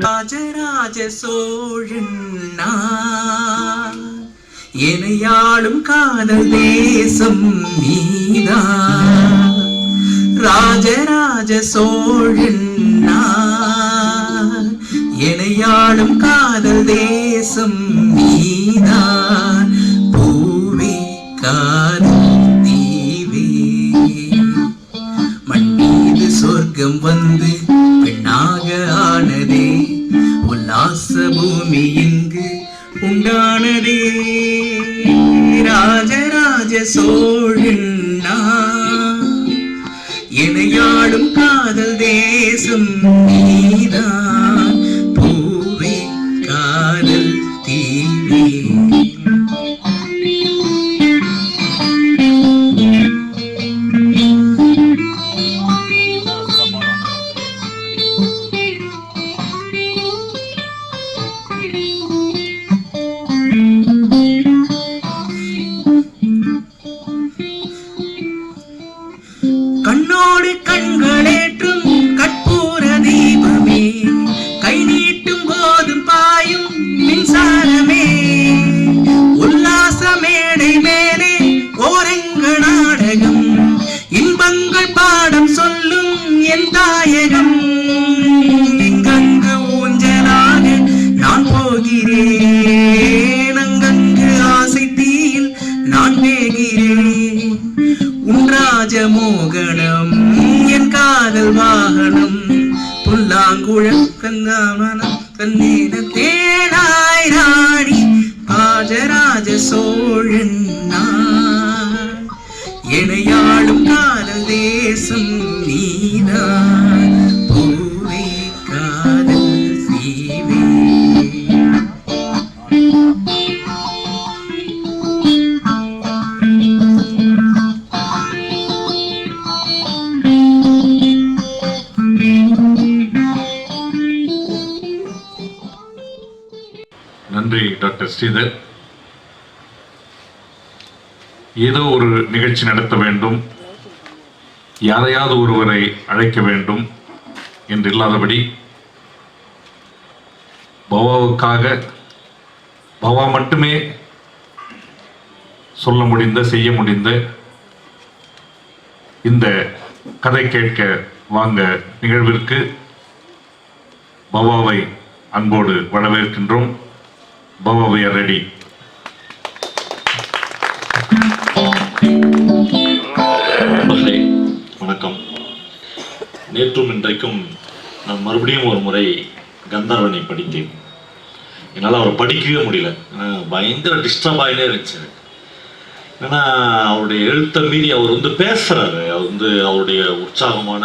ராஜராஜ சோழன் எனையாளும் காதல் தேசம் நீதான். ராஜராஜ சோழன் எனையாளும் காதல் தேசம் நீதான். பூவே காதல் தீவே மண்ணீது சொர்க்கம் வந்து பெண்ணாக ஆனதே. உல்லாச பூமி இங்கு உண்டானதே. ராஜராஜ சோழன் எனையாளும் காதல் தேசம் நீதான். பூவே காதல் தீவே கண்ணோடு கண்களேற்றும் கற்பூர தீபமே. கை நீட்டும் போதும் பாயும் மின்சாரமே. உல்லாச மேடை மேலே ஓரங்க நாடகம். இன்பங்கள் பாடம் சொல்லும் என் தாயகம். இங்கங்கு ஊஞ்சலாக நான் போகிறேன். அங்கங்கு ஆசை தீயில் நான் வேகிறேன். உன்ராஜ மோகனம் என் காதல் வாகனம். புல்லாங்குழல் கங்காமனம் கண்ணீர தேனாய் ராணி. ராஜராஜ சோழன் எனையாளும் காதல் தேசம் நீதான். பூவே காதல் தீவே நன்றி டாக்டர் ஸ்ரீதர். ஏதோ ஒரு நிகழ்ச்சி நடத்த வேண்டும், யாரையாவது ஒருவரை அழைக்க வேண்டும் என்று இல்லாதபடி பவாவுக்காக பவா மட்டுமே சொல்ல முடிந்த செய்ய முடிந்த இந்த கதை கேட்க வாங்க நிகழ்விற்கு பவாவை அன்போடு வரவேற்கின்றோம். பவா, we are ready. வணக்கம். நேற்றும் இன்றைக்கும் நான் மறுபடியும் ஒரு முறை கந்தர்வனை படித்தேன். என்னால் அவரை படிக்கவே முடியல. பயங்கர டிஸ்டர்ப் ஆகினே இருந்துச்சு. ஏன்னா அவருடைய எழுத்தை மீறி அவர் பேசுகிறாரு. அவருடைய உற்சாகமான,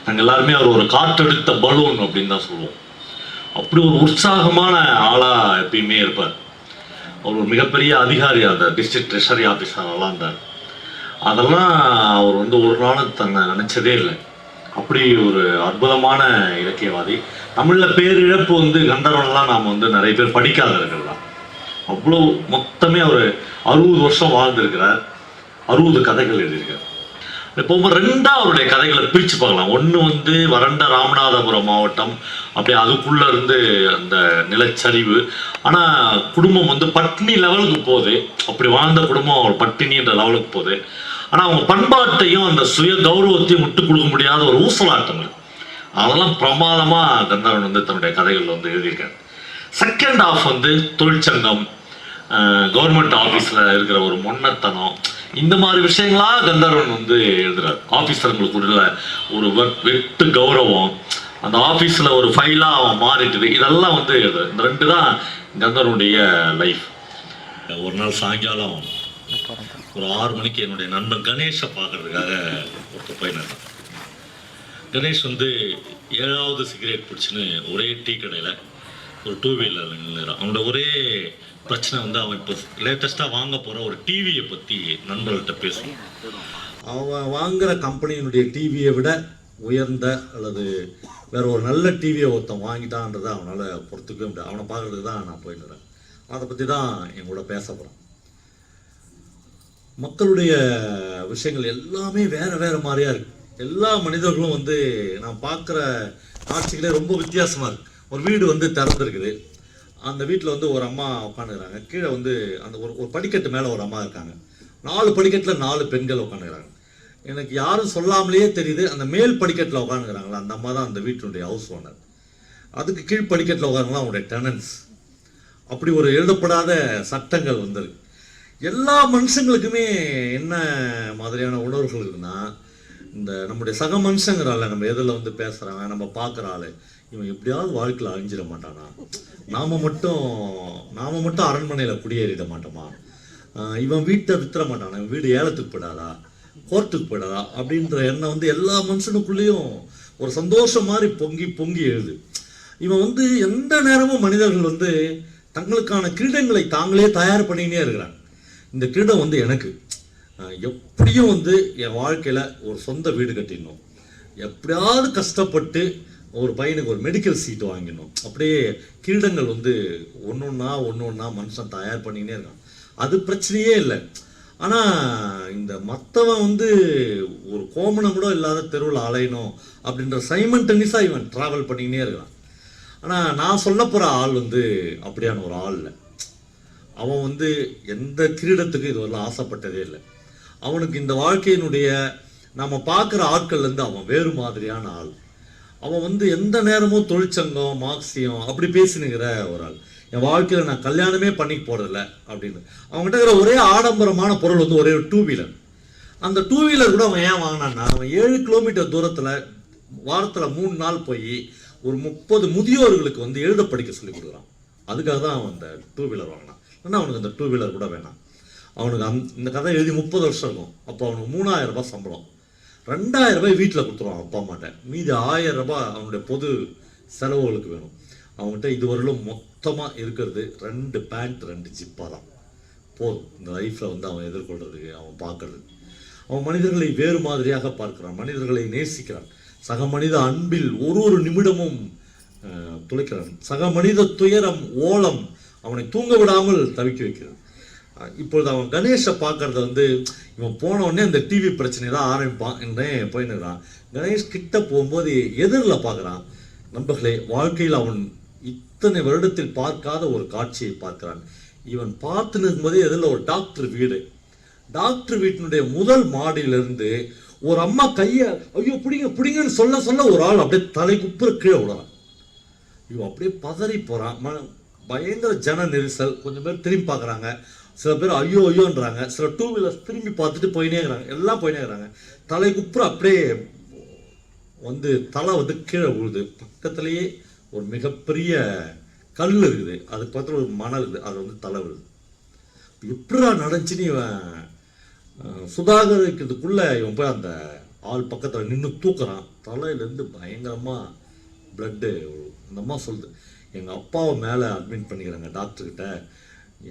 நாங்கள் எல்லாருமே அவர் ஒரு காற்றெடுத்த பலூன் அப்படின்னு தான் சொல்லுவோம். அப்படி ஒரு உற்சாகமான ஆளாக எப்பயுமே இருப்பார். அவர் ஒரு மிகப்பெரிய அதிகாரி, அந்த டிஸ்ட்ரிக்ட் ட்ரெஷரி ஆஃபீஸரெல்லாம் இருந்தார். அதெல்லாம் அவர் ஒரு நாளும் தன்னை நினச்சதே இல்லை. அப்படி ஒரு அற்புதமான இலக்கியவாதி. தமிழில் பேரிழப்பு கந்தர்வன்லாம் நாம் நிறைய பேர் படிக்காதவர்கள் தான். அவ்வளோ மொத்தமே அவர் 60 வருஷம் வாழ்ந்திருக்கிறார். 60 கதைகள் எழுதியிருக்கார். இப்போ ரெண்டாக அவருடைய கதைகளை பிரித்து பார்க்கலாம். ஒன்று வறண்ட ராமநாதபுரம் மாவட்டம், அப்படியே அதுக்குள்ளே இருந்து அந்த நிலச்சரிவு. ஆனால் குடும்பம் பட்டினி லெவலுக்கு போகுது. அப்படி வாழ்ந்த குடும்பம் அவர் பட்டினின்ற லெவலுக்கு போகுது. ஆனால் அவங்க பண்பாட்டையும் அந்த சுய கௌரவத்தையும் விட்டு கொடுக்க முடியாத ஒரு ஊசலாட்டங்கள், அதெல்லாம் பிரமாதமாக கந்தர்வன் தன்னுடைய கதைகள் எழுதியிருக்காரு. செகண்ட் ஹாஃப் தொழிற்சங்கம், கவர்மெண்ட் ஆஃபீஸில் இருக்கிற ஒரு மொன்னத்தனம், இந்த மாதிரி விஷயங்களாக கந்தர்வன் எழுதுறாரு. ஆஃபீஸருங்களுக்குள்ள ஒரு வெட்டு கௌரவம், அந்த ஆஃபீஸில் ஒரு ஃபைலாக அவன் மாறிட்டுது, இதெல்லாம் எழுதுறாரு. இந்த ரெண்டு தான் கந்தர்வனுடைய லைஃப். ஒரு நாள் சாயங்காலம் ஒரு 6 மணிக்கு என்னுடைய நண்பன் கணேஷை பார்க்கறதுக்காக ஒருத்தர் போயினார். கணேஷ் 7வது சிகரெட் பிடிச்சின்னு ஒரே டீ கடையில் ஒரு 2 வீலர் நின்றுறான். அவனோட ஒரே பிரச்சனை அவன் இப்போ லேட்டஸ்ட்டாக வாங்க போகிற ஒரு டிவியை பற்றி நண்பர்கள்ட்ட பேசுவான். அவன் வாங்குகிற கம்பெனியினுடைய டிவியை விட உயர்ந்த அல்லது வேற ஒரு நல்ல டிவியை ஒருத்தன் வாங்கிட்டான்றதை அவனால் பொறுத்துக்கவே முடியாது. அவனை பார்க்குறதுக்கு தான் நான் போயிட்டுறேன். அதை பற்றி தான் எங்களோட பேச போகிறேன். மக்களுடைய விஷயங்கள் எல்லாமே வேறு வேறு மாதிரியாக இருக்குது. எல்லா மனிதர்களும் நான் பார்க்குற காட்சிகளே ரொம்ப வித்தியாசமாக இருக்குது. ஒரு வீடு வந்து திறந்துருக்குது. அந்த வீட்டில் வந்து ஒரு அம்மா உட்காந்துக்கிறாங்க. கீழே வந்து அந்த ஒரு படிக்கட்டு மேலே ஒரு அம்மா இருக்காங்க. 4 படிக்கட்டில் 4 பெண்கள் உட்காந்துக்கிறாங்க. எனக்கு யாரும் சொல்லாமலேயே தெரியுது, அந்த மேல் படிக்கட்டில் உட்காந்துக்கிறாங்களா அந்த அம்மா தான் அந்த வீட்டினுடைய ஹவுஸ் ஓனர். அதுக்கு கீழ் படிக்கட்டில் உட்காருங்களா அவங்களுடைய டெனன்ஸ். அப்படி ஒரு எழுதப்படாத சட்டங்கள் வந்திருக்கு. எல்லா மனுஷங்களுக்குமே என்ன மாதிரியான உணர்வுகள் இருக்குன்னா, இந்த நம்முடைய சக மனுஷங்கிறால நம்ம எதில் வந்து பேசுகிறாங்க, நம்ம பார்க்குற ஆள் இவன் எப்படியாவது வாழ்க்கையில் அழிஞ்சிட மாட்டானா, நாம மட்டும் அரண்மனையில் குடியேறிட மாட்டோமா, இவன் வீட்டை வித்துற மாட்டானா, இவன் வீடு ஏலத்துக்கு போயிடாதா, கோர்ட்டுக்கு போயிடாதா அப்படின்ற எண்ணம் வந்து எல்லா மனுஷனுக்குள்ளேயும் ஒரு சந்தோஷம் மாதிரி பொங்கி பொங்கி எழுது. இவன் வந்து எந்த நேரமும் மனிதர்கள் வந்து தங்களுக்கான கிரீடங்களை தாங்களே தயார் பண்ணினே இருக்கிறாங்க. இந்த கிரீடம் வந்து எனக்கு எப்படியும் வந்து என் வாழ்க்கையில் ஒரு சொந்த வீடு கட்டிடணும், எப்படியாவது கஷ்டப்பட்டு ஒரு பையனுக்கு ஒரு மெடிக்கல் சீட் வாங்கிடணும், அப்படியே கிரீடங்கள் வந்து ஒன்று ஒன்றா மனுஷன் தயார் பண்ணினே இருக்கான். அது பிரச்சனையே இல்லை. ஆனால் இந்த மற்றவன் வந்து ஒரு கோமணம் கூட இல்லாத தெருவில் அலையணும் அப்படின்ற சைமல்டேனியஸாக இவன் ட்ராவல் பண்ணிக்கினே இருக்கான். ஆனால் நான் சொல்ல போகிற ஆள் வந்து அப்படியான ஒரு ஆள் இல்லை. அவன் வந்து எந்த கிரீடத்துக்கு இதுவரெல்லாம் ஆசைப்பட்டதே இல்லை. அவனுக்கு இந்த வாழ்க்கையினுடைய நம்ம பார்க்குற ஆட்கள்லேருந்து அவன் வேறு மாதிரியான ஆள். அவன் வந்து எந்த நேரமும் தொழிற்சங்கம் மார்க்சியம் அப்படி பேசினுங்கிற ஒரு ஆள். என் வாழ்க்கையில் நான் கல்யாணமே பண்ணிக்க போகிறதில்ல அப்படின்னு. அவங்ககிட்ட இருக்கிற ஒரே ஆடம்பரமான பொருள் வந்து ஒரே ஒரு 2 வீலர். அந்த 2 வீலர் கூட அவன் ஏன் வாங்கினான்னா, அவன் 7 கிலோமீட்டர் தூரத்தில் வாரத்தில் 3 நாள் போய் ஒரு 30 முதியோர்களுக்கு வந்து எழுத படிக்க சொல்லி கொடுக்குறான். அதுக்காக தான் அவன் அந்த 2 வீலர் வாங்கினான். ஏன்னா அவனுக்கு அந்த 2 வீலர் கூட வேணாம். அவனுக்கு இந்த கதை எழுதி 30 வருஷம் இருக்கும். அப்போ அவனுக்கு 3000 ரூபாய் சம்பளம். 2000 ரூபாய் வீட்டில் கொடுத்துருவான் அப்பா அம்மாட்ட. மீதி 1000 ரூபாய் அவனுடைய பொது செலவுகளுக்கு வேணும். அவங்ககிட்ட இதுவரையிலும் மொத்தமாக இருக்கிறது 2 பேண்ட் 2 ஜிப்பாக தான் போதும் இந்த லைஃப்பில் வந்து அவன் எதிர்கொள்கிறதுக்கு, அவன் பார்க்கறதுக்கு. அவன் மனிதர்களை வேறு மாதிரியாக பார்க்கிறான், மனிதர்களை நேசிக்கிறான், சக மனித அன்பில் ஒரு நிமிடமும் துளைக்கிறான். சக மனித துயரம் ஓலம் அவனை தூங்க விடாமல் தவிக்க வைக்கிறது. இப்பொழுது அவன் கணேஷை பார்க்கறத வந்து இவன் போன உடனே அந்த டிவி பிரச்சனை தான் ஆரம்பிப்பான் என்றே போயின்னுறான். கணேஷ் கிட்ட போகும்போது எதிரில் பார்க்குறான். நண்பர்களே, வாழ்க்கையில் அவன் இத்தனை வருடத்தில் பார்க்காத ஒரு காட்சியை பார்க்கிறான். இவன் பார்த்து நிற்கும்போதே எதிரில் ஒரு டாக்டர் வீடு. டாக்டர் வீட்டினுடைய முதல் மாடியிலிருந்து ஒரு அம்மா கையை ஐயோ பிடிங்க பிடிங்கன்னு சொல்ல ஒரு ஆள் அப்படியே தலை குப்புற கீழே விடுறான். இவன் அப்படியே பதறி போகிறான். பயங்கர ஜன நெரிசல். கொஞ்சம் பேர் திரும்பி பார்க்குறாங்க, சில பேர் ஐயோ ஐயோன்றாங்க, சில 2 வீலர்ஸ் திரும்பி பார்த்துட்டு போயினே இருக்கிறாங்க, எல்லாம் போயினே இருக்கிறாங்க. தலை குப்புற அப்படியே வந்து தலை வந்து கீழே விழுது. பக்கத்துலேயே ஒரு மிகப்பெரிய கல் இருக்குது, அதுக்கு பக்கத்தில் ஒரு மணல் இருக்குது, அது வந்து தலை விழுது. எப்படா நடந்துச்சுன்னு இவன் சுதாகரிக்கிறதுக்குள்ளே இவன் போய் அந்த ஆள் பக்கத்தில் நின்று தூக்குறான். தலையிலேருந்து பயங்கரமாக பிளட்டு. அந்த அம்மா சொல்லுது, எங்கள் அப்பாவை மேலே அட்மிட் பண்ணிக்கிறாங்க டாக்டர்கிட்ட,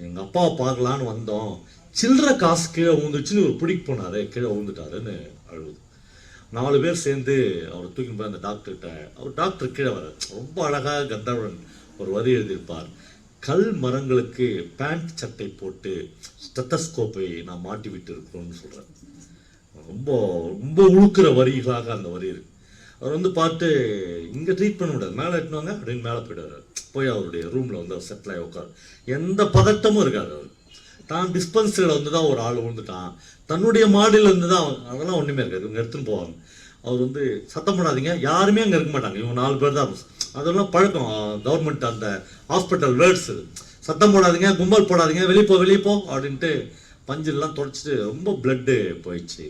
எங்கள் அப்பாவை பார்க்கலான்னு வந்தோம், சில்லற காசு கீழே விழுந்துச்சுன்னு ஒரு பிடிக்கு போனார், கீழே விழுந்துட்டாருன்னு அழுகுது. 4 பேர் சேர்ந்து அவர் தூக்கின்னு போய் அந்த டாக்டர்கிட்ட. அவர் டாக்டர் கீழே வர ரொம்ப அழகாக கந்தர்வன் ஒரு வரி எழுதியிருப்பார், கல் மரங்களுக்கு பேண்ட் சட்டை போட்டு ஸ்டெத்தஸ்கோப்பை நான் மாட்டி விட்டு இருக்கிறோன்னு சொல்கிறேன். ரொம்ப ரொம்ப உழுக்கிற வரிகளாக அந்த வரி இருக்கு. அவர் வந்து பார்த்து இங்கே ட்ரீட் பண்ண முடியாது, மேலே எட்டுவாங்க அப்படின்னு மேலே போயிடுவார். போய் அவருடைய ரூமில் வந்து அவர் செட்டில் ஆகி உட்காரு. எந்த பதட்டமும் இருக்காது. அவர் தான் டிஸ்பென்சரியில் வந்து தான் ஒரு ஆள் விழுந்துட்டான், தன்னுடைய மாடியில் இருந்து தான் அதெல்லாம் ஒன்றுமே இருக்காது. இவங்க எடுத்துன்னு போவாங்க. அவர் வந்து சத்தம் போடாதீங்க, யாருமே அங்கே இருக்க மாட்டாங்க, இவங்க 4 பேர் தான். அதெல்லாம் பழக்கம் கவர்மெண்ட் அந்த ஹாஸ்பிட்டல் வேர்ட்ஸ், சத்தம் போடாதீங்க, கும்பல் போடாதீங்க, வெளியே போ அப்படின்ட்டு பஞ்செல்லாம் தொடச்சிட்டு ரொம்ப பிளட்டு போயிடுச்சு.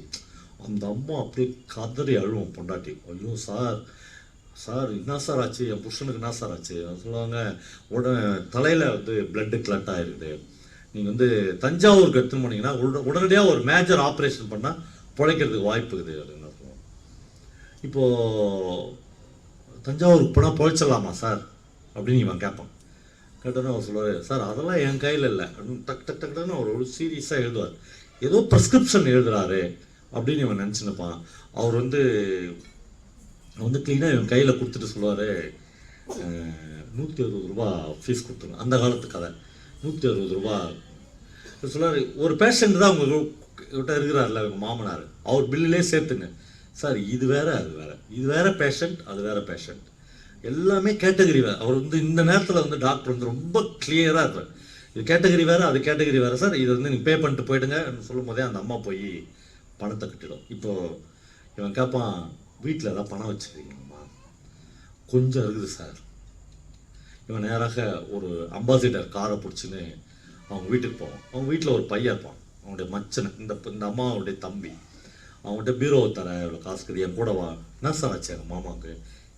அந்த அம்மா அப்படியே கதறி அழுவோம் பொண்டாட்டி. ஐயோ சார் என்ன சார் ஆச்சு, என் புருஷனுக்கு என்ன சார் ஆச்சு? சொல்லுவாங்க, தலையில் வந்து பிளட்டு கிளட் ஆகிருக்குது, நீங்கள் வந்து தஞ்சாவூருக்கு எடுத்துன்னு போனீங்கன்னா உடனடியாக ஒரு மேஜர் ஆப்ரேஷன் பண்ணால் பிழைக்கிறதுக்கு வாய்ப்பு இருக்குது அப்படின்னு சொல்லுவோம். இப்போது தஞ்சாவூருக்கு போனால் பிழைச்சிடலாமா சார் அப்படின்னு இவன் கேட்பான். கேட்டோன்னே அவர் சொல்லுவார், சார் அதெல்லாம் என் கையில் இல்லை அப்படின்னு டக்குன்னு அவர் ஒரு சீரியஸாக எழுதுவார். ஏதோ ப்ரெஸ்கிரிப்ஷன் எழுதுறாரு அப்படின்னு இவன் நினச்சினுப்பான். அவர் வந்து க்ளீனாக இவன் கையில் கொடுத்துட்டு சொல்லுவார், 160 ரூபா ஃபீஸ் கொடுத்துருங்க. அந்த காலத்து கதை 160 ரூபா சொல்லுவார். ஒரு பேஷண்ட் தான் உங்கள் கிட்ட இருக்கிறார்ல உங்கள் மாமனார், அவர் பில்லிலே சேர்த்துங்க. சார் இது வேறு அது வேறு, இது வேறு பேஷண்ட் அது வேறு பேஷண்ட், எல்லாமே கேட்டகரி வேறு. அவர் வந்து இந்த நேரத்தில் வந்து டாக்டர் வந்து ரொம்ப கிளியராக இருப்பார். இது கேட்டகரி வேறு, அது கேட்டகரி வேறு சார், இது வந்து நீங்கள் பே பண்ணிட்டு போயிடுங்க சொல்லும் போதே அந்த அம்மா போய் பணத்தை கட்டிடும். இப்போது இவன் கேட்பான், வீட்டில் ஏதாவது பணம் வச்சுக்கிறீங்கம்மா? கொஞ்சம் இருக்குது சார். இவன் நேராக ஒரு அம்பாசிடர் காரை பிடிச்சின்னு அவங்க வீட்டுக்கு போவான். அவங்க வீட்டில் ஒரு பையன் இருப்பான், அவனுடைய மச்சனை, இந்த அம்மாவுடைய தம்பி. அவங்ககிட்ட பீரோவை தர இவ்வளோ காசு இருக்குது, என் கூட வா. என்ன சார் ஆச்சு எங்கள் மாமாவுக்கு?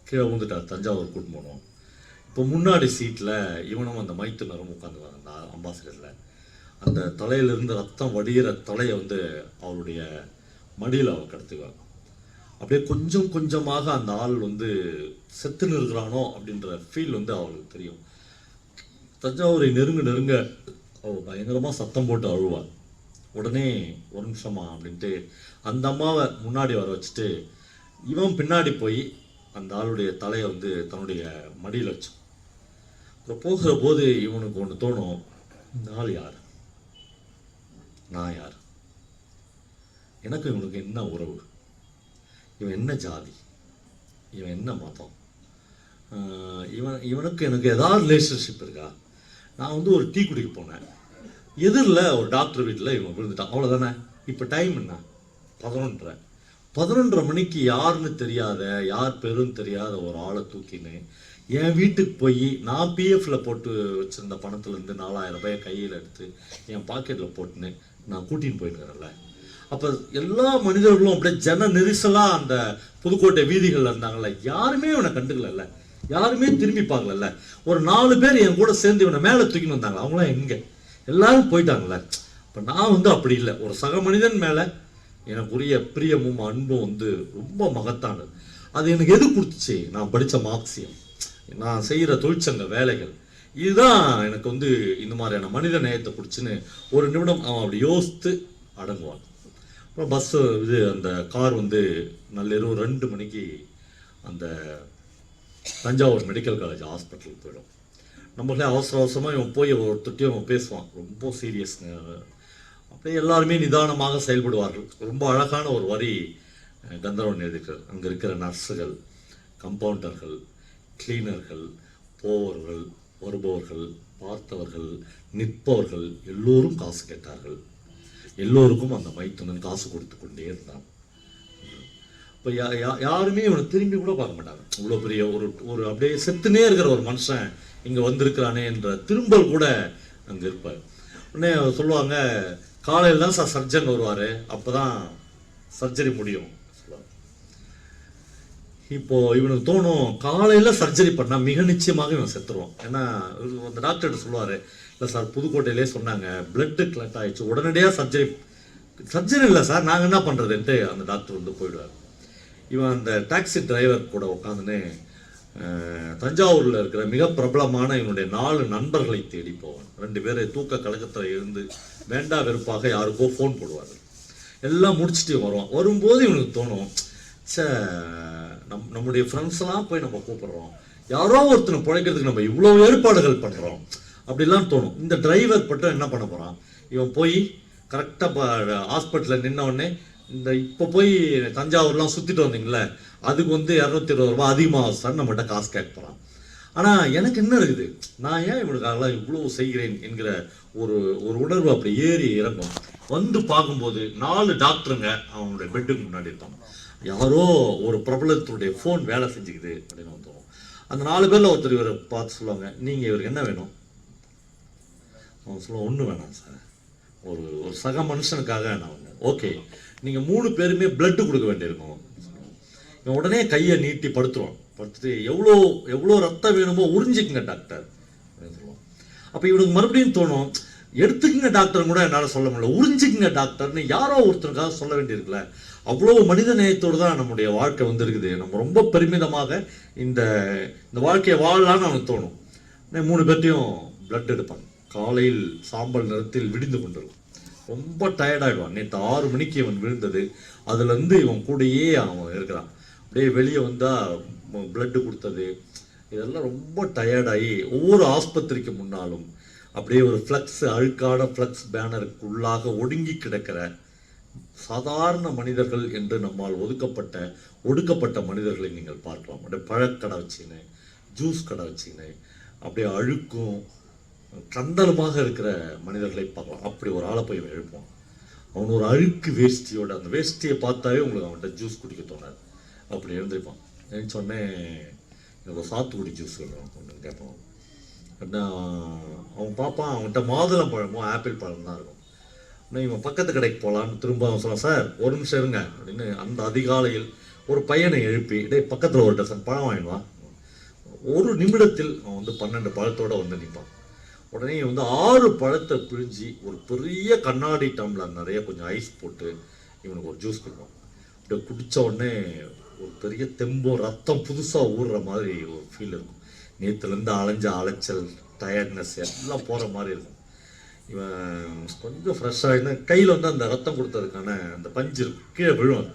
கீழே விழுந்துட்டார், தஞ்சாவூர் கூட்டின்னு போனோம். இப்போ முன்னாடி சீட்டில் இவனும் அந்த மைத்துனரும் உட்காந்துவாங்க அந்த அம்பாசிடரில். அந்த தலையிலிருந்து ரத்தம் வடிகிற தலையை வந்து அவருடைய மடியில் அவள் கடத்துவாங்க. அப்படியே கொஞ்சம் கொஞ்சமாக அந்த ஆள் வந்து செத்துன்னு இருக்கிறானோ அப்படின்ற ஃபீல் வந்து அவளுக்கு தெரியும். தஞ்சாவூரை நெருங்க அவள் பயங்கரமாக சத்தம் போட்டு அழுவாள். உடனே ஒரு நிமிஷமா அப்படின்ட்டு அந்த அம்மாவை முன்னாடி வர வச்சுட்டு இவன் பின்னாடி போய் அந்த ஆளுடைய தலையை வந்து தன்னுடைய மடியில் வச்சு அப்புறம் போகிற போது இவனுக்கு ஒன்று தோணும், இந்த ஆள் யார், நான் யார், எனக்கு இவனுக்கு என்ன உறவு, இவன் என்ன ஜாதி, இவன் என்ன மதம், இவனுக்கு எனக்கு ஏதாவது ரிலேஷன்ஷிப் இருக்கா? நான் வந்து ஒரு டீ குடிக்க போனேன், எதிரில் ஒரு டாக்டர் வீட்டில் இவன் விழுந்துட்டான், அவ்வளோதானே. இப்போ டைம் என்ன? 11:30 மணிக்கு யாருன்னு தெரியாத, யார் பேருன்னு தெரியாத ஒரு ஆளை தூக்கின்னு என் வீட்டுக்கு போய் நான் பிஎஃப்பில் போட்டு வச்சுருந்த பணத்துலேருந்து 4000 ரூபாயை கையில் எடுத்து என் பாக்கெட்டில் போட்டுன்னு நான் கூட்டின்னு போயிட்டுறேன்ல. அப்போ எல்லா மனிதர்களும் அப்படியே ஜன நெரிசலாக அந்த புதுக்கோட்டை வீதிகளில் இருந்தாங்கல்ல, யாருமே இவனை கண்டுக்கல, யாருமே திரும்பி பார்க்கல. ஒரு 4 பேர் என் கூட சேர்ந்து இவனை மேலே தூக்கின்னு வந்தாங்க, அவங்களாம் எங்கே? எல்லாரும் போயிட்டாங்களே. இப்போ நான் வந்து அப்படி இல்லை. ஒரு சக மனிதன் மேலே எனக்குரிய பிரியமும் அன்பும் வந்து ரொம்ப மகத்தானது. அது எனக்கு எது கொடுத்துச்சு? நான் படித்த மார்க்சியம், நான் செய்கிற தொழிற்சங்க வேலைகள், இதுதான் எனக்கு வந்து இந்த மாதிரியான மனித நேயத்தை பிடிச்சின்னு ஒரு நிமிடம் அவன் அப்படி யோசித்து அடங்குவான். அப்புறம் பஸ்ஸு அந்த கார் வந்து நள்ளிரவு 2 மணிக்கு அந்த தஞ்சாவூர் மெடிக்கல் காலேஜ் ஹாஸ்பிட்டலுக்கு போயிடும். நம்மளே அவசரமாக இவன் போய் ஒருத்தட்டையும் அவன் பேசுவான், ரொம்ப சீரியஸ்ங்க. அப்படியே எல்லாருமே நிதானமாக செயல்படுவார்கள். ரொம்ப அழகான ஒரு வரி கந்தர்வன் எழுதிக்கிறார். அங்கே இருக்கிற நர்ஸுகள், கம்பவுண்டர்கள், கிளீனர்கள், போவர்கள், வருபவர்கள், பார்த்தவர்கள், நிற்பவர்கள் எல்லோரும் காசு கேட்டார்கள். எல்லோருக்கும் அந்த மைத்துனன் காசு கொடுத்து கொண்டே இருந்தான். இப்போ யாருமே இவனை திரும்பி கூட பார்க்க மாட்டாங்க. இவ்வளோ பெரிய ஒரு அப்படியே செத்துனே இருக்கிற ஒரு மனுஷன் இங்கே வந்திருக்கிறானே என்ற திரும்பல் கூட அங்கே இருப்பார். உடனே சொல்லுவாங்க, காலையில் தான் சார் சர்ஜன் வருவார், அப்போ தான் சர்ஜரி முடியும் சொல்லுவாங்க. இப்போது இவனுக்கு தோணும், காலையில் சர்ஜரி பண்ணால் மிக நிச்சயமாக இவன் செத்துருவான். ஏன்னா அந்த டாக்டர்கிட்ட சொல்லுவார், இல்லை சார் புதுக்கோட்டையிலே சொன்னாங்க பிளட்டு கிளட் ஆகிடுச்சு, உடனடியாக சர்ஜரி இல்லை சார், நாங்கள் என்ன பண்ணுறதுன்ட்டு அந்த டாக்டர் வந்து போயிடுவார். இவன் அந்த டாக்ஸி டிரைவர் கூட உட்காந்துன்னு தஞ்சாவூரில் இருக்கிற மிக பிரபலமான இவனுடைய 4 நண்பர்களை தேடி போவான். 2 பேரை தூக்க கழகத்தில் இருந்து வேண்டா வெறுப்பாக யாருக்கோ ஃபோன் போடுவார். எல்லாம் முடிச்சுட்டு வருவான். வரும்போது இவனுக்கு தோணும், நம்முடைய ஃப்ரெண்ட்ஸ்லாம் போய் நம்ம கூப்பிடுறோம், யாரோ ஒருத்தனை பிழைக்கிறதுக்கு நம்ம இவ்வளோ ஏற்பாடுகள் பண்ணுறோம் அப்படிலாம் தோணும். இந்த டிரைவர் மட்டும் என்ன பண்ண போகிறான், இவன் போய் கரெக்டாக ஹாஸ்பிட்டலில் நின்ன உடனே இந்த இப்போ போய் தஞ்சாவூர்லாம் சுற்றிட்டு வந்தீங்களே அதுக்கு வந்து 220 ரூபா அதிகமாக சார் நம்மகிட்ட காசு கேட்க போகிறான். ஆனால் எனக்கு என்ன இருக்குது, நான் ஏன் இவனுக்காகலாம் இவ்வளோ செய்கிறேன் என்கிற ஒரு உணர்வு அப்படி ஏறி இறங்கும். வந்து பார்க்கும்போது 4 டாக்டருங்க அவனுடைய பெட்டுக்கு முன்னாடி இருப்பாங்க. யாரோ ஒரு பிரபலத்துடைய ஃபோன் வேலை செஞ்சுக்குது அப்படின்னு வந்துடும். அந்த 4 பேரில் ஒருத்தர் இவரை பார்த்து சொல்லுவாங்க, நீங்கள் இவருக்கு என்ன வேணும்? அவன் சொல்லுவான், ஒன்றும் வேணாம் சார், ஒரு சக மனுஷனுக்காக நான் வந்தேன். ஓகே, நீங்கள் 3 பேருமே பிளட்டு கொடுக்க வேண்டியிருக்கும். இவன் உடனே கையை நீட்டி படுத்துருவான். படுத்துட்டு எவ்வளோ ரத்தம் வேணுமோ உறிஞ்சிக்குங்க டாக்டர் அப்படின்னு சொல்லுவான். அப்போ இவனுக்கு மறுபடியும் தோணும், எடுத்துக்குங்க டாக்டர் கூட என்னால் சொல்ல முடியல, உறிஞ்சிக்குங்க டாக்டர்னு யாரோ ஒருத்தருக்காக சொல்ல வேண்டியிருக்குல்ல. அவ்வளோ மனித நேயத்தோடு தான் நம்முடைய வாழ்க்கை வந்துருக்குது. நம்ம ரொம்ப பெருமிதமாக இந்த வாழ்க்கையை வாழலான்னு அவனுக்கு தோணும். 3 பேர்ட்டையும் பிளட் எடுப்பாங்க. காலையில் சாம்பல் நிறத்தில் விடிந்து கொண்டிருக்கும். ரொம்ப டயர்டாகிடுவான். நேற்று 6 மணிக்கு இவன் விழுந்தது, அதுலேருந்து இவன் கூடயே அவன் இருக்கிறான். அப்படியே வெளியே வந்தால் பிளட்டு கொடுத்தது, இதெல்லாம் ரொம்ப டயர்டாகி ஒவ்வொரு ஆஸ்பத்திரிக்கு முன்னாலும் அப்படியே ஒரு ஃப்ளக்ஸ், அழுக்கான ஃப்ளக்ஸ் பேனருக்குள்ளாக ஒடுங்கி கிடக்கிற சாதாரண மனிதர்கள் என்று நம்மால் ஒடுக்கப்பட்ட மனிதர்களை நீங்கள் பார்க்கலாம். அப்படியே பழக்கடை வச்சுன்னு ஜூஸ் கடை வச்சுக்கின்னு அப்படியே அழுக்கும் கந்தலமாக இருக்கிற மனிதர்களை பார்க்கலாம். அப்படி ஒரு ஆளை போய் எழுப்பான். அவன் ஒரு அழுக்கு வேஷ்டியோட, அந்த வேஷ்டியை பார்த்தாவே உங்களுக்கு அவன்கிட்ட ஜூஸ் குடிக்க தோணாது. அப்படி எழுந்திருப்பான். எழுந்தோடனே எனக்கு ஒரு சாத்துக்குடி ஜூஸ் வேணும் அப்படின்னு கேட்பான். அப்படின்னா அவன் பார்ப்பான், அவன்கிட்ட மாதுளம் பழமோ ஆப்பிள் பழம் தான் இருக்கும். ஆனால் இவன் பக்கத்து கடைக்கு போகலான்னு திரும்ப அவன் சொன்னான், சார் ஒரு நிமிஷம் இருங்க அப்படின்னு அந்த அதிகாலையில் ஒரு பையனை எழுப்பி, டே பக்கத்தில் ஒரு டசன் பழம் வாங்கிடுவான். ஒரு நிமிடத்தில் அவன் 12 பழத்தோடு நிற்பான். உடனே 6 பழத்தை பிழிஞ்சி ஒரு பெரிய கண்ணாடி டம்ளர் நிறைய கொஞ்சம் ஐஸ் போட்டு இவனுக்கு ஒரு ஜூஸ் கொடுப்பான். அப்படியே குடித்த உடனே ஒரு பெரிய தெம்பம், ரத்தம் புதுசாக ஊறுற மாதிரி ஒரு ஃபீல் இருக்கும். நேற்றுலேருந்து அலைஞ்ச அலைச்சல், டயர்ட்னஸ் எல்லாம் போகிற மாதிரி இருக்கும். இவன் கொஞ்சம் ஃப்ரெஷ்ஷாக கையில் அந்த ரத்தம் கொடுத்ததுக்கான அந்த பஞ்சு இருக்கும், கீழே விழுவான்.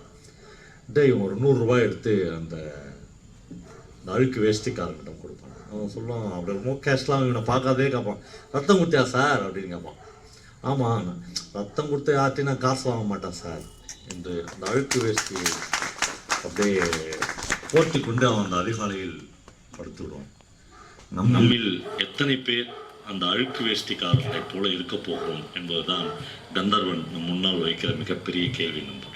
இவன் ஒரு 100 ரூபாய் எடுத்து அந்த அழுக்கு வேஷ்டிக்காரங்கிட்ட கொடுப்பான். அவன் சொல்லுவான், அப்படி ரொம்ப கேஷ்லாம் இவனை பார்க்காதே கேட்பான், ரத்தம் கொடுத்தியா சார் அப்படின்னு கேட்பான். ஆமாம், ரத்தம் கொடுத்த யார்ட்டையும் நான் காசு வாங்க மாட்டேன் சார் என்று அந்த அழுக்கு வேஷ்டி அப்படியே போர்த்தி கொண்டு அவன் அந்த அதிகாலையில் படுத்து விடுவான். நம்மில் எத்தனை பேர் அந்த அழுக்கு வேஷ்டிக்காரனை போல இருக்க போகிறோம் என்பதுதான் கந்தர்வன் நம் முன்னால் வைக்கிற மிகப்பெரிய கேள்வி. நண்பர்களே,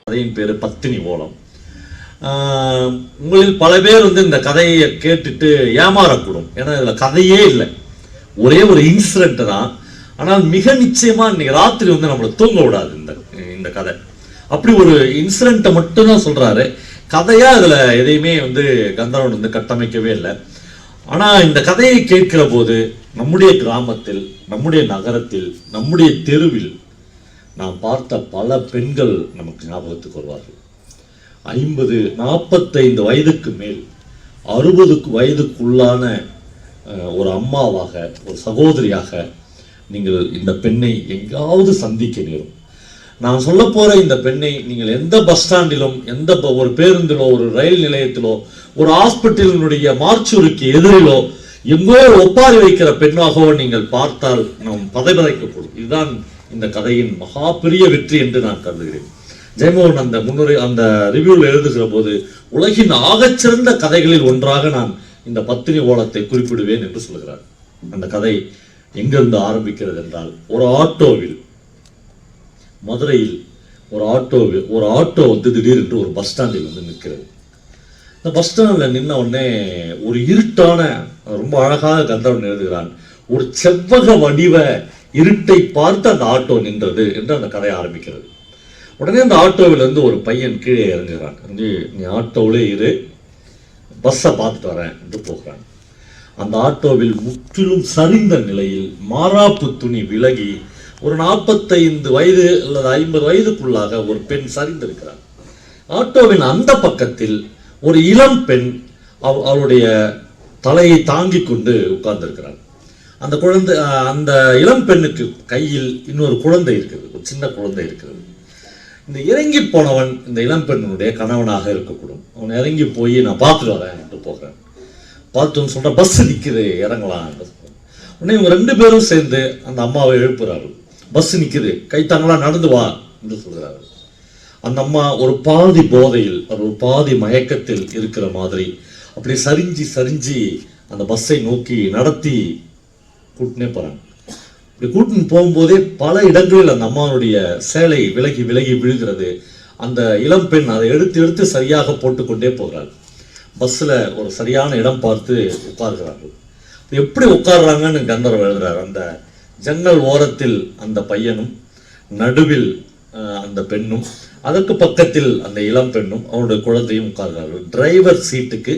கதையின் பேரு பத்தினி ஓலம். உங்களில் பல பேர் இந்த கதையை கேட்டுட்டு ஏமாறக்கூடும். ஏன்னா இதுல கதையே இல்லை, ஒரே ஒரு இன்சிடென்ட் தான். ஆனால் மிக நிச்சயமா இன்னைக்கு ராத்திரி நம்மளை தூங்க விடாது இந்த கதை. அப்படி ஒரு இன்சிடென்ட்டை மட்டும்தான் சொல்றாரு. கதையா இதுல எதையுமே கந்தர்வன் கட்டமைக்கவே இல்லை. ஆனா இந்த கதையை கேட்கிற போது நம்முடைய கிராமத்தில், நம்முடைய நகரத்தில், நம்முடைய தெருவில் நாம் பார்த்த பல பெண்கள் நமக்கு ஞாபகத்துக்கு வருவார்கள். 50, 45 வயதுக்கு மேல் 60 வயதுக்குள்ளான ஒரு அம்மாவாக, ஒரு சகோதரியாக நீங்கள் இந்த பெண்ணை எங்காவது சந்திக்க நேரும். நான் சொல்ல போற இந்த பெண்ணை நீங்கள் எந்த பஸ் ஸ்டாண்டிலும், எந்த ஒரு பேருந்திலோ, ஒரு ரயில் நிலையத்திலோ, ஒரு ஹாஸ்பிட்டலினுடைய மார்ச்சூருக்கு எதிரிலோ எங்கோ ஒப்பாரி வைக்கிற பெண்ணாகவோ நீங்கள் பார்த்தால் நாம் பதைபதைக்கப்படும். இதுதான் இந்த கதையின் மகா பெரிய வெற்றி என்று நான் கருதுகிறேன். ஜெயமோகன் அந்த ரிவ்யூவில் எழுதுகிற போது உலகின் ஆகச்சிறந்த கதைகளில் ஒன்றாக நான் இந்த பத்தினி ஓலத்தை குறிப்பிடுவேன் என்று சொல்கிறார். அந்த கதை எங்கிருந்து ஆரம்பிக்கிறது என்றால், ஒரு ஆட்டோவில், மதுரையில் ஒரு ஆட்டோ திடீரென்று ஒரு பஸ் ஸ்டாண்டில் நிற்கிறது. இந்த பஸ் ஸ்டாண்டில் நின்ன உடனே ஒரு இருட்டான, ரொம்ப அழகாக கந்தர்வன் எழுதுகிறான், ஒரு செவ்வக வடிவ இருட்டை பார்த்து அந்த ஆட்டோ நின்றது என்று அந்த கதை ஆரம்பிக்கிறது. உடனே அந்த ஆட்டோவிலிருந்து ஒரு பையன் கீழே இறங்குகிறான். நீ ஆட்டோவிலே இரு, பஸ்ஸை பார்த்துட்டு வரேன் என்று போகிறான். அந்த ஆட்டோவில் முற்றிலும் சரிந்த நிலையில் மாறாப்பு துணி விலகி ஒரு 45 வயது அல்லது 50 வயதுக்குள்ளாக ஒரு பெண் சரிந்திருக்கிறார். ஆட்டோவின் அந்த பக்கத்தில் ஒரு இளம் பெண் அவளுடைய தலையை தாங்கி கொண்டு உட்கார்ந்திருக்கிறார். அந்த இளம் பெண்ணுக்கு கையில் இன்னொரு குழந்தை இருக்கிறது, ஒரு சின்ன குழந்தை இருக்கிறது. இந்த இறங்கி போனவன் இந்த இளம் பெண்ணுடைய கணவனாக இருக்கக்கூடும். அவன் இறங்கி போய் நான் பார்த்துட்டு வரேன் என்று போகிறேன். பார்த்துன்னு சொல்ற, பஸ் நிற்குது இறங்கலாம் என்று சொல்றேன். உடனே இவங்க 2 பேரும் சேர்ந்து அந்த அம்மாவை எழுப்புறார்கள். பஸ் நிற்குது, கைத்தாங்களா, நடந்து வா என்று சொல்கிறார்கள். அந்த அம்மா ஒரு பாதி போதையில், ஒரு பாதி மயக்கத்தில் இருக்கிற மாதிரி அப்படி சரிஞ்சு அந்த பஸ்ஸை நோக்கி நடத்தி கூட்டினே போறாங்க. இப்படி கூட்டின்னு போகும்போதே பல இடங்களில் அந்த அம்மாவுடைய சேலை விலகி விழுகிறது. அந்த இளம் பெண் அதை எடுத்து சரியாக போட்டுக்கொண்டே போகிறாள். பஸ்ஸில் ஒரு சரியான இடம் பார்த்து உட்கார்கிறார்கள். எப்படி உட்கார்றாங்கன்னு கந்தர்வன் எழுதுறாரு. அந்த ஜன்னல் ஓரத்தில் அந்த பையனும், நடுவில் அந்த பெண்ணும், அதற்கு பக்கத்தில் அந்த இளம் பெண்ணும் அவருடைய குழந்தையும் உட்கார்கிறார்கள். டிரைவர் சீட்டுக்கு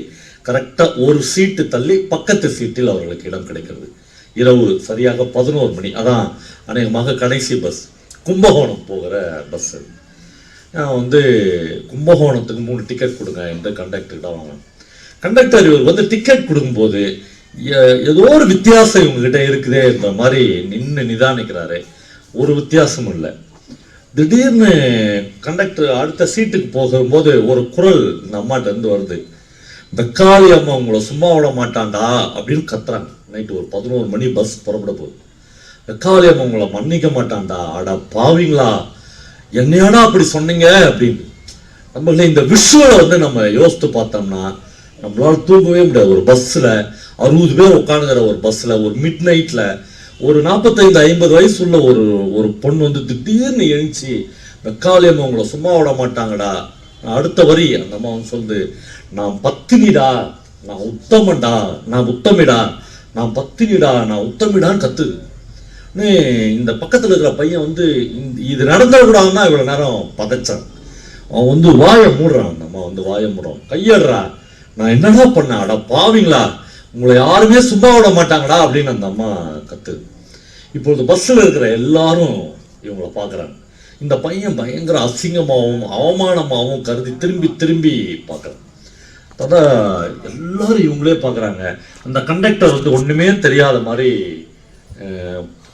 கரெக்டாக ஒரு சீட்டு தள்ளி பக்கத்து சீட்டில் அவர்களுக்கு இடம் கிடைக்கிறது. இரவு சரியாக 11 மணி. அதான் அநேகமாக கடைசி பஸ், கும்பகோணம் போகிற பஸ். நான் கும்பகோணத்துக்கு 3 டிக்கெட் கொடுங்க என்று கண்டக்டர்கிட்ட வாங்கினேன். கண்டக்டர் இவர் டிக்கெட் கொடுக்கும்போது ஏதோ ஒரு வித்தியாசம் இவங்ககிட்ட இருக்குதே என்ற மாதிரி நிதானிக்கிறாரு. ஒரு வித்தியாசமும் இல்லை. திடீர்னு கண்டக்டர் அடுத்த சீட்டுக்கு போகும்போது ஒரு குரல் இந்த அம்மாட்ட இருந்து வருது. வெக்காளி அம்மா உங்களை சும்மா விட மாட்டாண்டா அப்படின்னு கத்துறாங்க. நைட்டு ஒரு 11 மணி பஸ் புறப்பட போகுது. வெக்காளி அம்மா உங்களை மன்னிக்க மாட்டாண்டா, அட பாவீங்களா, என்னையாடா அப்படி சொன்னீங்க அப்படின்னு. நம்மள இந்த விஷுவலை வந்து நம்ம யோசித்து பார்த்தோம்னா நம்மளால தூங்கவே முடியாது. ஒரு பஸ்ஸில் 60 பேர் உட்காந்துக்கிற ஒரு பஸ்ஸில் ஒரு மிட் நைட்டில் ஒரு 45-50 வயசு உள்ள ஒரு பொண்ணு வந்து திடீர்னு எழுந்துச்சு, வெக்காளி அம்மா உங்களை சும்மா விட மாட்டாங்கடா. அடுத்த வரி அந்த அம்மா வந்து சொல்லுது, நான் பத்தினிடா, நான் உத்தமண்டா, நான் உத்தமிடா, நான் பத்தினிடா, நான் உத்தமிடான்னு கத்துது. இந்த பக்கத்தில் இருக்கிற பையன் வந்து இது நடந்துடக்கூடாதுன்னா இவ்வளோ நேரம் பதைச்சான். அவன் வந்து வாயை மூடுறான். அந்த அம்மா வந்து வாயை மூடுறான், கையடுறா, நான் என்னடா பண்ணேன், அட பாவீங்களா, உங்களை யாருமே சும்மா விட மாட்டாங்கடா அப்படின்னு அந்த அம்மா கத்துது. இப்பொழுது பஸ்ஸில் இருக்கிற எல்லாரும் இவங்களை பார்க்குறாங்க. இந்த பையன் பயங்கர அசிங்கமாகவும் அவமானமாகவும் கருதி திரும்பி திரும்பி பார்க்குறான். அதான் எல்லாரும் இவங்களே பார்க்குறாங்க. அந்த கண்டக்டர் வந்து ஒன்றுமே தெரியாத மாதிரி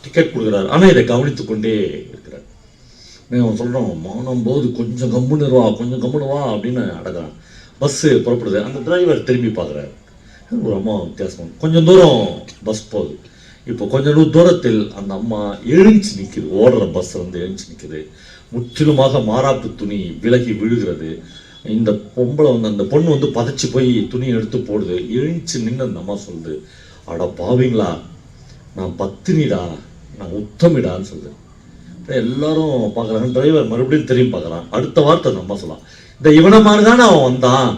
டிக்கெட் கொடுக்குறாரு. ஆனால் இதை கவனித்து கொண்டே இருக்கிறார். அவன் சொல்கிறான், மானம் போது கொஞ்சம் கம்முன்னு வா, கொஞ்சம் கம்முன்னு வா அப்படின்னு அடக்கிறான். பஸ்ஸு புறப்படுது. அந்த டிரைவர் திரும்பி பார்க்குறாரு. ஒரு அம்மா வித்தியாசம். கொஞ்சம் தூரம் பஸ் போகுது. இப்போ கொஞ்சம் தூரத்தில் அந்த அம்மா எழுந்து நிற்குது. ஓடுற பஸ் வந்து எழுந்து நிற்குது. முற்றிலுமாக மாறாப்பு துணி விலகி விழுகிறது. இந்த பொம்பளை வந்து அந்த பொண்ணு வந்து பதைச்சு போய் துணியை எடுத்து போடுது. எழுந்து நின்று அந்த அம்மா சொல்லுது, அட பாவீங்களா, நான் பத்தினிடா, நான் உத்தமிடான்னு சொல்லுது. எல்லாரும் பார்க்குறாங்க. டிரைவர் மறுபடியும் திரும்பி பார்க்குறான். அடுத்த வார்த்தை அந்த அம்மா சொல்லலாம், இந்த இவனை மாதிரி தானே அவன் வந்தான்,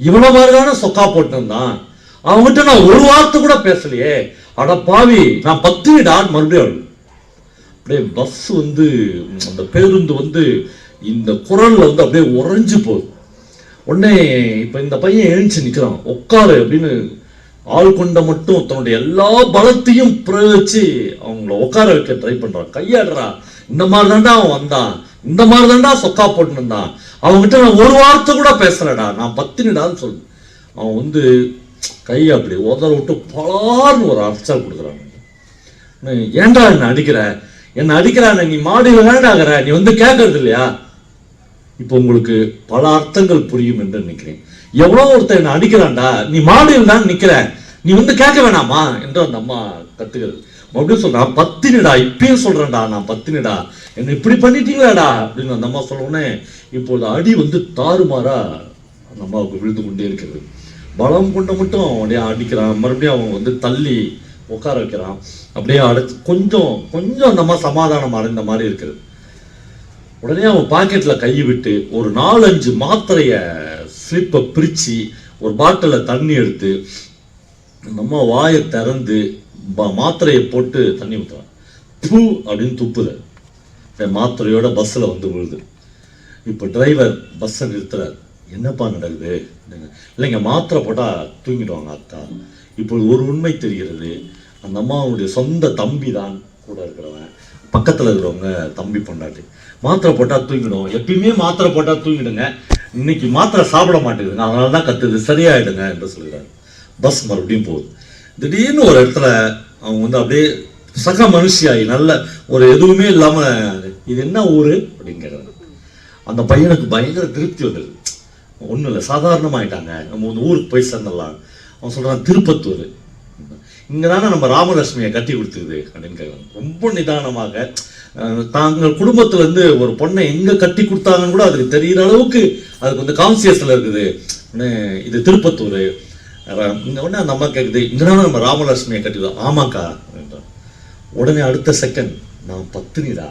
இவனை மாதிரி தானே சொக்கா போட்டு வந்தான், அவங்ககிட்ட நான் ஒரு வார்த்தை கூட பேசலையே, அட பாவி, நான் பத்தினிடான்னு மறுபடியும். அப்படியே பஸ் வந்து அந்த பேருந்து வந்து இந்த குரல்ல வந்து அப்படியே உறைஞ்சு போகுது. உடனே இப்போ இந்த பையன் எழுந்து நிற்கிறான். உட்காரு அப்படின்னு ஆள் கொண்ட மட்டும் தன்னுடைய எல்லா பலத்தையும் பிரயோகிச்சு அவங்கள உட்கார வைக்க ட்ரை பண்றான். கையாடுறா, இந்த மாதிரி தாண்டா அவன் வந்தான், இந்த மாதிரி தாண்டா சொக்கா போட்டு இருந்தான், அவங்ககிட்ட நான் ஒரு வார்த்தை கூட பேசலடா, நான் பத்தினிடான்னு சொல்லு. அவன் வந்து கையை அப்படி உதற விட்டு பலார்னு ஒரு அரைச்சல் கொடுக்குறாங்க. ஏன்டா என்ன அடிக்கிறான், நீ மாடியில் வேண்டாகிற, நீ வந்து கேட்கறது இல்லையா? இப்போ உங்களுக்கு பல அர்த்தங்கள் புரியும் என்று நினைக்கிறேன். எவ்வளோ ஒருத்தர் என்ன அடிக்கிறான்டா, நீ மாடியில் தான் நிற்கிற, நீ வந்து கேட்க வேணாமா என்று அந்த அம்மா கத்துக்கிறது. மறுபடியும் சொல்றான், பத்தினிடா, இப்பயும் சொல்றேன்டா, நான் பத்தினிடா, என்ன இப்படி பண்ணிட்டீங்களாடா அப்படின்னு அந்த அம்மா சொல்லவுடனே இப்போது அடி வந்து தாறுமாறா அந்த அம்மாவுக்கு விழுந்து கொண்டே இருக்கிறது. பலம் கொண்ட மட்டும் அப்படியே அடிக்கிறான். மறுபடியும் அவன் வந்து தள்ளி உட்கார வைக்கிறான். அப்படியே அடைச்சு கொஞ்சம் கொஞ்சம் அந்த அம்மா சமாதானம் அடைந்த மாதிரி இருக்குது. உடனே அவன் பாக்கெட்டில் கை விட்டு ஒரு 4-5 மாத்திரைய ஸ்லிப்பை பிரித்து ஒரு பாட்டிலில் தண்ணி எடுத்து அந்த அம்மா வாயை திறந்து மாத்திரையை போட்டு தண்ணி ஊற்றுறான். பூ அப்படின்னு துப்புது. மாத்திரையோட பஸ்ஸில் வந்து விழுது. இப்போ டிரைவர் பஸ்ஸை நிறுத்துறாரு. என்னப்பா நடக்குது? இல்லைங்க, மாத்திரை போட்டால் தூங்கிடுவாங்க அக்கா. இப்போது ஒரு உண்மை தெரிகிறது, அந்த அம்மாவுடைய சொந்த தம்பி தான் கூட இருக்கிறவன், பக்கத்தில் இருக்கிறவங்க தம்பி பொண்டாட்டி. மாத்திரை போட்டால் தூங்கிடும், எப்பயுமே மாத்திரை போட்டால் தூங்கிடுங்க, இன்னைக்கு மாத்திரை சாப்பிட மாட்டேங்குதுங்க, அதனால தான் கத்துது, சரியாயிடுங்க என்று சொல்கிறார். பஸ் மறுபடியும் போகுது. திடீர்னு ஒரு இடத்துல அவங்க வந்து அப்படியே சக மனுஷியாகி நல்ல ஒரு எதுவுமே இல்லாமல், இது என்ன ஊர் அப்படிங்கிறாங்க. அந்த பையனுக்கு பயங்கர திருப்தி வந்துடுது. ஒன்றும் இல்லை, சாதாரணமாயிட்டாங்க, நம்ம வந்து ஊருக்கு போய் சேர்ந்துடலாம். அவன் சொல்கிறான், திருப்பத்தூர், இங்கே தானே நம்ம ராமலட்சுமியை கட்டி கொடுத்துருது அப்படின்னு கேட்குறாங்க. ரொம்ப நிதானமாக தாங்கள் குடும்பத்துலேருந்து ஒரு பொண்ணை எங்கே கட்டி கொடுத்தாங்கன்னு கூட அதுக்கு தெரிகிற அளவுக்கு அதுக்கு வந்து கான்சியஸில் இருக்குது. இது திருப்பத்தூர். உடனே அந்த அம்மா கேட்குது, இங்கே தானே நம்ம ராமலட்சுமியை கட்டி கொடுத்தோம். ஆமாக்கா அப்படின்றான். உடனே அடுத்த செகண்ட், நான் பத்தினிடா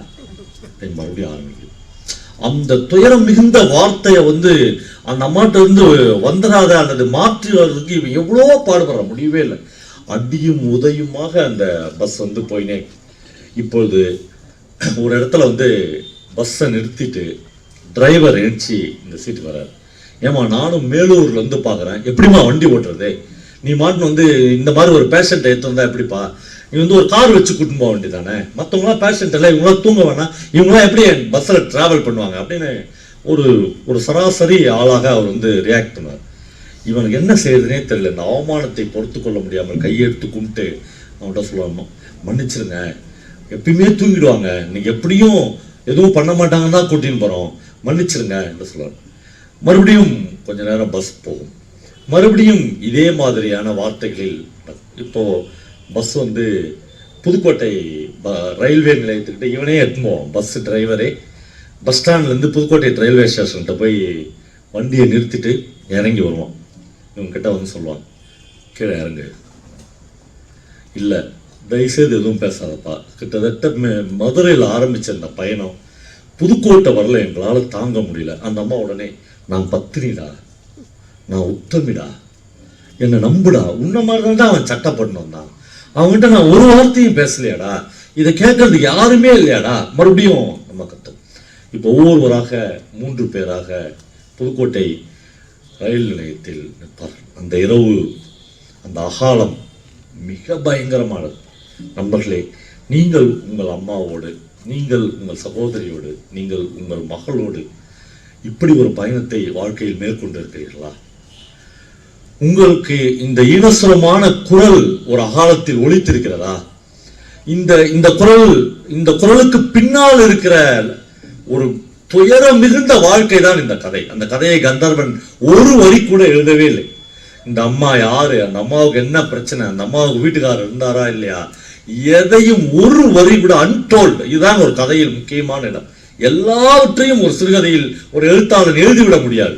அப்படின்னு மறுபடியும் ஆரம்பிக்குது. அந்த துயரம் மிகுந்த வார்த்தையை வந்து அந்த அம்மாட்ட இருந்து வந்துடாத அல்லது மாற்றி வர்றதுக்கு இவன் எவ்வளோ பாடுபடுற, முடியவே இல்லை. அடியும் உதையுமாக அந்த பஸ் வந்து போயினே. இப்பொழுது ஒரு இடத்துல வந்து பஸ்ஸை நிறுத்திட்டு டிரைவர் எழுச்சி இந்த சீட்டுக்கு வர்றாரு. ஏமா, நானும் மேலூர்ல வந்து பார்க்குறேன், எப்படிமா வண்டி ஓட்டுறது? நீ மாட்டுன்னு வந்து இந்த மாதிரி ஒரு பேஷண்ட்டை எடுத்து வந்தா எப்படிப்பா? நீ வந்து ஒரு கார் வச்சு கூட்டின்னு போக வேண்டி தானே, மற்றவங்களாம் பேஷண்ட் இல்லை, இவங்களாம் தூங்க வேணாம், இவங்களாம் எப்படி பஸ்ஸில் ட்ராவல் பண்ணுவாங்க அப்படின்னு ஒரு சராசரி ஆளாக அவர் வந்து ரியாக்ட் பண்ணுவார். இவனுக்கு என்ன செய்யுதுன்னே தெரியல. இந்த அவமானத்தை பொறுத்து கொள்ள முடியாமல் கையெடுத்து கும்பிட்டு அவன்கிட்ட சொல்லுவாங்க, மன்னிச்சிருங்க, எப்பயுமே தூங்கிடுவாங்க, இன்னைக்கு எப்படியும் எதுவும் பண்ண மாட்டாங்கன்னு தான் கூட்டின்னு போகிறோம், மன்னிச்சிருங்க என்று சொல்லுவார். மறுபடியும் கொஞ்ச நேரம் பஸ் போகும். மறுபடியும் இதே மாதிரியான வார்த்தைகளில் இப்போ பஸ் வந்து புதுக்கோட்டை ரயில்வே நிலையத்துக்கிட்ட இவனே எடுத்துவோம், பஸ் டிரைவரே பஸ் ஸ்டாண்ட்லேருந்து புதுக்கோட்டை ரயில்வே ஸ்டேஷன்கிட்ட போய் வண்டியை நிறுத்திட்டு இறங்கி வருவான். இவங்ககிட்ட வந்து சொல்லுவான், கீழே இறங்கு, இல்லை தயவுசெய்து எதுவும் பேசாதப்பா. கிட்டத்தட்ட மதுரையில் ஆரம்பித்த இந்த பயணம் புதுக்கோட்டை வரல, எங்களால் தாங்க முடியல. அந்த அம்மா உடனே, நான் பத்தினிடா, நான் உத்தமிடா, என்னை நம்புடா, உன்ன மாதிரி தான் அவன் சட்டப்படணும் தான், அவன்கிட்ட நான் ஒரு வார்த்தையும் பேசலையாடா, இதை கேட்கறதுக்கு யாருமே இல்லையாடா. மறுபடியும் நம்ம கத்தோம். இப்போ ஒவ்வொருவராக 3 பேராக புதுக்கோட்டை ரயில் நிலையத்தில் நிற்பார். அந்த இரவு, அந்த அகாலம் மிக பயங்கரமானது. நண்பர்களே, நீங்கள் உங்கள் அம்மாவோடு, நீங்கள் உங்கள் சகோதரியோடு, நீங்கள் உங்கள் மகளோடு இப்படி ஒரு பயணத்தை வாழ்க்கையில் மேற்கொண்டிருக்கிறீர்களா? உங்களுக்கு இந்த ஈனசுரமான குரல் ஒரு அகாலத்தில் ஒலித்திருக்கிறதா? இந்த குரலுக்கு பின்னால் இருக்கிற ஒரு துயரம் மிகுந்த வாழ்க்கை தான் இந்த கதை. அந்த கதையை கந்தர்வன் ஒரு வரி கூட எழுதவே இல்லை. இந்த அம்மா யாரு, அந்த அம்மாவுக்கு என்ன பிரச்சனை, அந்த அம்மாவுக்கு வீட்டுக்காரர் இருந்தாரா இல்லையா, எதையும் ஒரு வரி கூட அன்டோல்டு. இதுதான் ஒரு கதையில் முக்கியமான இடம். எல்லாவற்றையும் ஒரு சிறுகதையில் ஒரு எழுத்தாளர் எழுதிவிட முடியாது.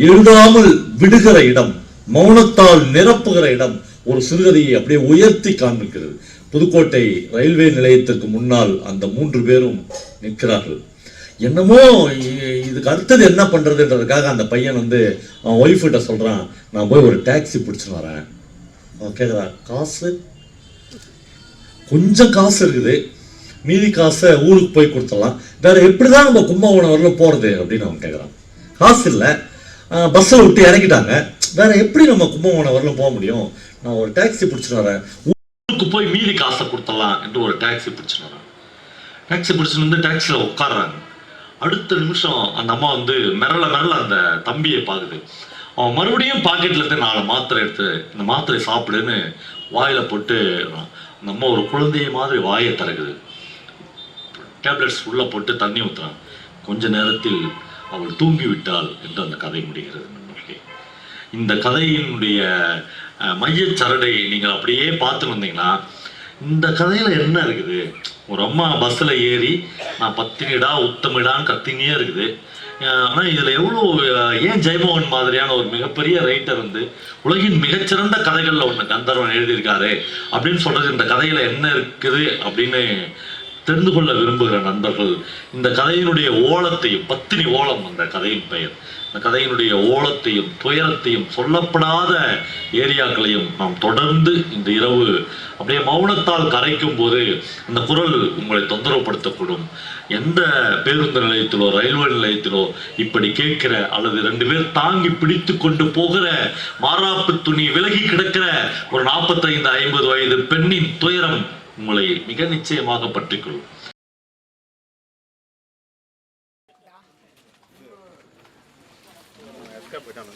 எழுதாமல் விடுகிற இடம், மௌனத்தால் நிரப்புகிற இடம் ஒரு சிறுகதையை அப்படியே உயர்த்தி காண்பிக்கிறது. புதுக்கோட்டை ரயில்வே நிலையத்திற்கு முன்னால் அந்த 3 பேரும் நிற்கிறார்கள். என்னமோ இதுக்கு அடுத்தது என்ன பண்றதுன்றதுக்காக அந்த பையன் வந்து அவன் ஒய்ஃப்கிட்ட சொல்றான், நான் போய் ஒரு டாக்ஸி பிடிச்சுன்னு வரேன். அவன் கேட்குறான், காசு? கொஞ்சம் காசு இருக்குது, மீதி காசை ஊருக்கு போய் கொடுத்துடலாம், வேற எப்படிதான் நம்ம கும்பகோணம் வரல போறது அப்படின்னு அவன் கேட்குறான். காசு இல்லை, பஸ்ஸை விட்டு இறக்கிட்டாங்க, வேற எப்படி நம்ம கும்பகோணம் வரல போக முடியும், நான் ஒரு டாக்ஸி பிடிச்சிட்டு வரேன், ஊருக்கு போய் மீதி காசை கொடுத்துடலாம் என்று ஒரு டாக்ஸி பிடிச்சிட்டு வரான். டாக்ஸி பிடிச்சிட்டு வந்து டாக்ஸியில் உட்காடுறாங்க. அடுத்த நிமிஷம் அந்த அம்மா வந்து மிரள அந்த தம்பியை பார்க்குது. அவன் மறுபடியும் பாக்கெட்ல இருந்து 4 மாத்திரை எடுத்து, இந்த மாத்திரை சாப்பிடுன்னு வாயில போட்டு, அந்த அம்மா ஒரு குழந்தைய மாதிரி வாயை திறக்குது. டேப்லெட்ஸ் உள்ள போட்டு தண்ணி ஊற்றுறான். கொஞ்ச நேரத்தில் அவள் தூங்கி விட்டாள் என்று அந்த கதை முடிகிறது. நண்பர்களே, இந்த கதையினுடைய மையச்சரடை நீங்கள் அப்படியே பார்த்து வந்தீங்கன்னா, இந்த கதையில என்ன இருக்குது? ஒரு அம்மா பஸ்ஸில் ஏறி நான் பத்தினிடா உத்தமிடான்னு கத்தினே இருக்குது. ஆனால் இதில் எவ்வளோ, ஏன் ஜெயமோகன் மாதிரியான ஒரு மிகப்பெரிய ரைட்டர் வந்து உலகின் மிகச்சிறந்த கதைகளில் ஒன்று கந்தர்வன் எழுதியிருக்காரு அப்படின்னு சொல்கிறது, இந்த கதையில் என்ன இருக்குது அப்படின்னு தெரிந்து கொள்ள விரும்புகிற நண்பர்கள் இந்த கதையினுடைய ஓலத்தையும், பத்தினி ஓலம் அந்த கதையின் பெயர், இந்த கதையினுடைய ஓலத்தையும் துயரத்தையும் சொல்லப்படாத ஏரியாக்களையும் நாம் தொடர்ந்து இந்த இரவு அப்படியே மௌனத்தால் கரைக்கும் போது அந்த குரல் உங்களை தொந்தரவுப்படுத்தக்கூடும். எந்த பேருந்து நிலையத்திலோ ரயில்வே நிலையத்திலோ இப்படி கேட்கிற அல்லது 2 பேர் தாங்கி பிடித்து கொண்டு போகிற மாறாப்பு துணி விலகி கிடக்கிற ஒரு 45-50 வயது பெண்ணின் துயரம் உங்களை மிக நிச்சயமாக பற்றிக்கொள்ளும். போயிட்டாங்க